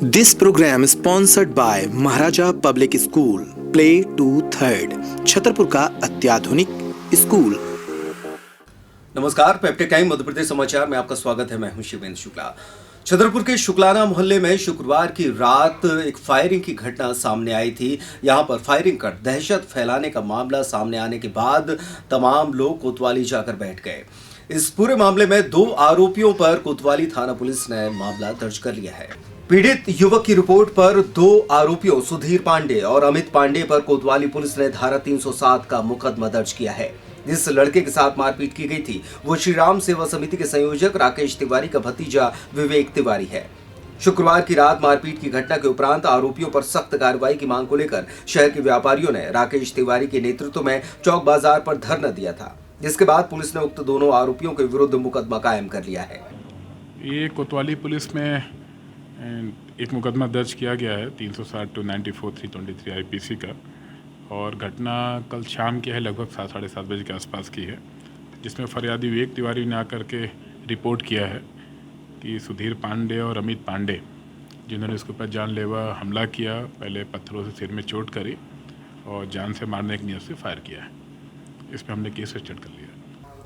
This program is sponsored by Maharaja public school play to third, Chhatarpur का अत्याधुनिक school. नमस्कार, पेप्टेक time Madhya Pradesh समाचार में आपका स्वागत है। मैं हूं शिवेंद्र शुक्ला। छतरपुर के शुक्लाना मोहल्ले में शुक्रवार की रात एक फायरिंग की घटना सामने आई थी। यहां पर फायरिंग कर दहशत फैलाने का मामला सामने आने के बाद तमाम लोग कोतवाली जाकर बैठ गए। इस पूरे मामले में 2 आरोपियों पर कोतवाली थाना पुलिस ने मामला दर्ज कर लिया है। पीड़ित युवक की रिपोर्ट पर 2 आरोपियों सुधीर पांडे और अमित पांडे पर कोतवाली पुलिस ने धारा 307 का मुकदमा दर्ज किया है। जिस लड़के के साथ मारपीट की गई थी वो श्री राम सेवा समिति के संयोजक राकेश तिवारी का भतीजा विवेक तिवारी है। शुक्रवार की रात मारपीट की घटना के उपरांत आरोपियों पर सख्त कार्रवाई की मांग को लेकर शहर के व्यापारियों ने राकेश तिवारी के नेतृत्व में चौक बाजार पर धरना दिया था, जिसके बाद पुलिस ने उक्त दोनों आरोपियों के विरुद्ध मुकदमा कायम कर लिया है। ये कोतवाली पुलिस में एक मुकदमा दर्ज किया गया है 360 टू 94 323 आईपीसी का, और घटना कल शाम की है, लगभग 7-7:30 बजे के आसपास की है, जिसमें फरियादी विवेक तिवारी ने आकर के रिपोर्ट किया है कि सुधीर पांडे और अमित पांडे, जिन्होंने इसके ऊपर जानलेवा हमला किया, पहले पत्थरों से सिर में चोट करी और जान से मारने की नीयत से फायर किया है। इस पर हमने केस रजिस्टर कर लिया।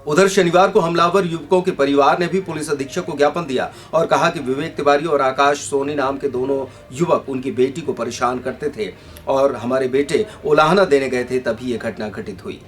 उधर शनिवार को हमलावर युवकों के परिवार ने भी पुलिस अधीक्षक को ज्ञापन दिया और कहा कि विवेक तिवारी और आकाश सोनी नाम के दोनों युवक उनकी बेटी को परेशान करते थे और हमारे बेटे उलाहना देने गए थे, तभी यह घटना घटित हुई।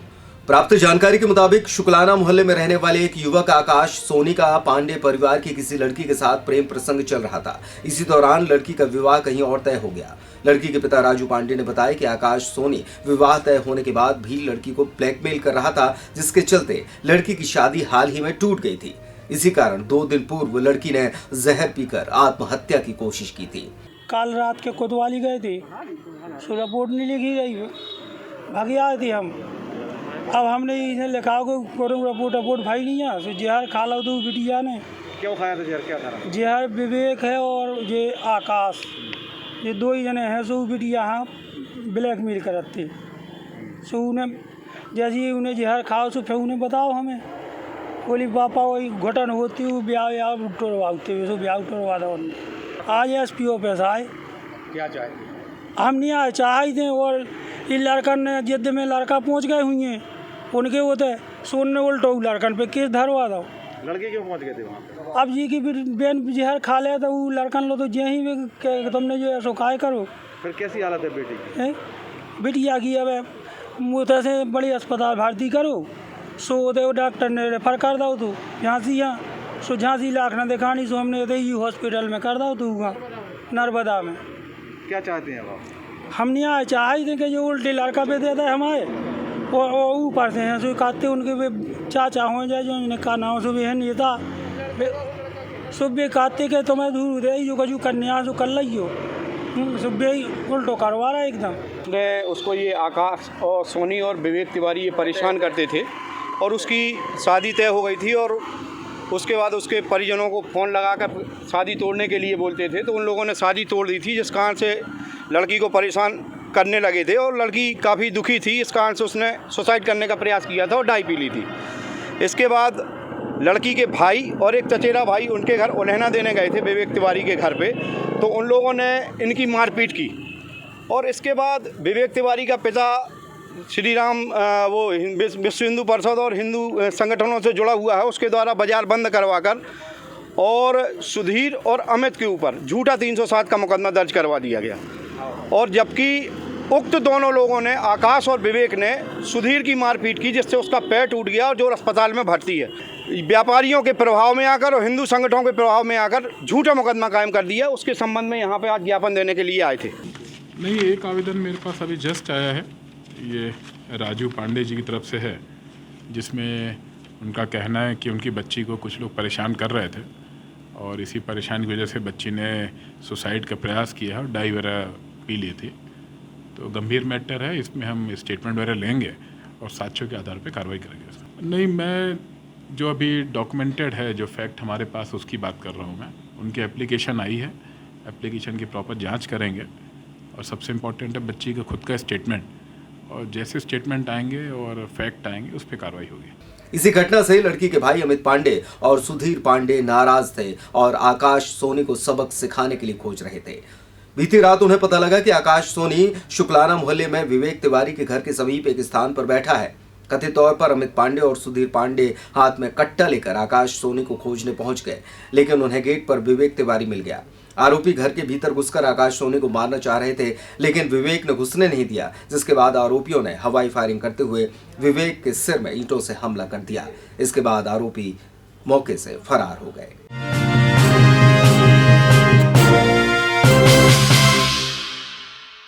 प्राप्त जानकारी के मुताबिक शुक्लाना मोहल्ले में रहने वाले एक युवक आकाश सोनी का पांडे परिवार की किसी लड़की के साथ प्रेम प्रसंग चल रहा था। इसी दौरान लड़की का विवाह कहीं और तय हो गया। लड़की के पिता राजू पांडे ने बताया कि आकाश सोनी विवाह तय होने के बाद भी लड़की को ब्लैकमेल कर रहा था, जिसके चलते लड़की की शादी हाल ही में टूट गई थी। इसी कारण 2 दिन पूर्व लड़की ने जहर पीकर आत्महत्या की कोशिश की थी। कल रात के कोतवाली गए थे, सो रिपोर्ट नहीं लिखी गई, भागी आए थे हम। अब हमने इसे लिखा को रिपोर्ट भाई नहीं है, सो जहर खा लो तो बिटिया ने। क्यों खाया था जहर? क्या था? जहर विवेक है और ये आकाश, ये 2 ही जने हैं। सो बिटिया यहाँ ब्लैकमेल करते, सो उन्हें जैसे उन्हें जहर खाओ सो फिर उन्हें बताओ हमें, बोली पापा वही घटन होती वो ब्याह उठवाते हुए, सो ब्याह उठवा दो। आज SP ऑफिस आए, क्या चाहते? हम नहीं आए चाहे थे, और ये लड़कन ने जिद में लड़का पहुंच गए हुई हैं, उनके होते सोन ने उल्टो लड़कन पे केस धरवा दो। लड़के क्यों पहुंच गए थे वहाँ? अब जी की बेन जहर खा लिया तो वो लड़कन लो तो जे ही तुमने जो है सो काय करो। फिर कैसी हालत है बेटी की? बिटिया की अब मुँह से बड़ी अस्पताल भर्ती करो, सो दे डॉक्टर ने रेफर कर दो तो झांसी, यहाँ सो झांसी लाख न दिखानी, सो हमने यू हॉस्पिटल में कर दो तो वहाँ नर्मदा में। क्या चाहते हैं आप? हम नहीं आए चाहे थे कि जो उल्टी लड़का पे देता है हमारे, और ऊपर से हैं सो कहते उनके वे चाचा हो जाए जो इन्हें का नाम सुबह है नहीं था, सुबह कहते कि तुम्हें दूर दे जो कजू कन्या सो कर लियो, सुबह उल्टो करवा रहा है एकदम। उसको ये आकाश और सोनी और विवेक तिवारी ये परेशान करते थे और उसकी शादी तय हो गई थी, और उसके बाद उसके परिजनों को फ़ोन लगाकर शादी तोड़ने के लिए बोलते थे, तो उन लोगों ने शादी तोड़ दी थी, जिस कारण से लड़की को परेशान करने लगे थे और लड़की काफ़ी दुखी थी। इस कारण से उसने सुसाइड करने का प्रयास किया था और डाई पी ली थी। इसके बाद लड़की के भाई और एक चचेरा भाई उनके घर उल्हना देने गए थे विवेक तिवारी के घर पे, तो उन लोगों ने इनकी मारपीट की, और इसके बाद विवेक तिवारी का पिता श्री राम वो विश्व हिंदू परिषद और हिंदू संगठनों से जुड़ा हुआ है, उसके द्वारा बाजार बंद करवाकर और सुधीर और अमित के ऊपर झूठा 307 का मुकदमा दर्ज करवा दिया गया। और जबकि उक्त दोनों लोगों ने, आकाश और विवेक ने, सुधीर की मारपीट की, जिससे उसका पैर टूट गया और जो अस्पताल में भर्ती है। व्यापारियों के प्रभाव में आकर और हिंदू संगठनों के प्रभाव में आकर झूठा मुकदमा कायम कर दिया। उसके संबंध में यहाँ पे आज ज्ञापन देने के लिए आए थे। नहीं, एक आवेदन मेरे पास अभी जस्ट आया है, ये राजू पांडे जी की तरफ से है, जिसमें उनका कहना है कि उनकी बच्ची को कुछ लोग परेशान कर रहे थे और इसी परेशानी की वजह से बच्ची ने सुसाइड का प्रयास किया है और डाई वगैरह पी ली थी। तो गंभीर मैटर है, इसमें हम स्टेटमेंट वगैरह लेंगे और साक्ष्यों के आधार पर कार्रवाई करेंगे। नहीं, मैं जो अभी डॉक्यूमेंटेड है, जो फैक्ट हमारे पास, उसकी बात कर रहा हूँ मैं। उनकी एप्लीकेशन आई है, एप्लीकेशन की प्रॉपर जांच करेंगे और सबसे इम्पोर्टेंट है बच्ची का खुद का स्टेटमेंट, और जैसे स्टेटमेंट आएंगे और फैक्ट आएंगे उस पर कार्रवाई होगी। इसी घटना से लड़की के भाई अमित पांडे और सुधीर पांडे नाराज थे और आकाश सोनी को सबक सिखाने के लिए खोज रहे थे। बीती रात उन्हें पता लगा कि आकाश सोनी शुक्लाना मोहल्ले में विवेक तिवारी के घर के समीप एक स्थान पर बैठा है। कथित तौर पर अमित पांडे और सुधीर पांडे हाथ में कट्टा लेकर आकाश सोनी को खोजने पहुंच गए, लेकिन उन्हें गेट पर विवेक तिवारी मिल गया। आरोपी घर के भीतर घुसकर आकाश सोनी को मारना चाह रहे थे, लेकिन विवेक ने घुसने नहीं दिया, जिसके बाद आरोपियों ने हवाई फायरिंग करते हुए विवेक के सिर में ईंटों से हमला कर दिया। इसके बाद आरोपी मौके से फरार हो गए।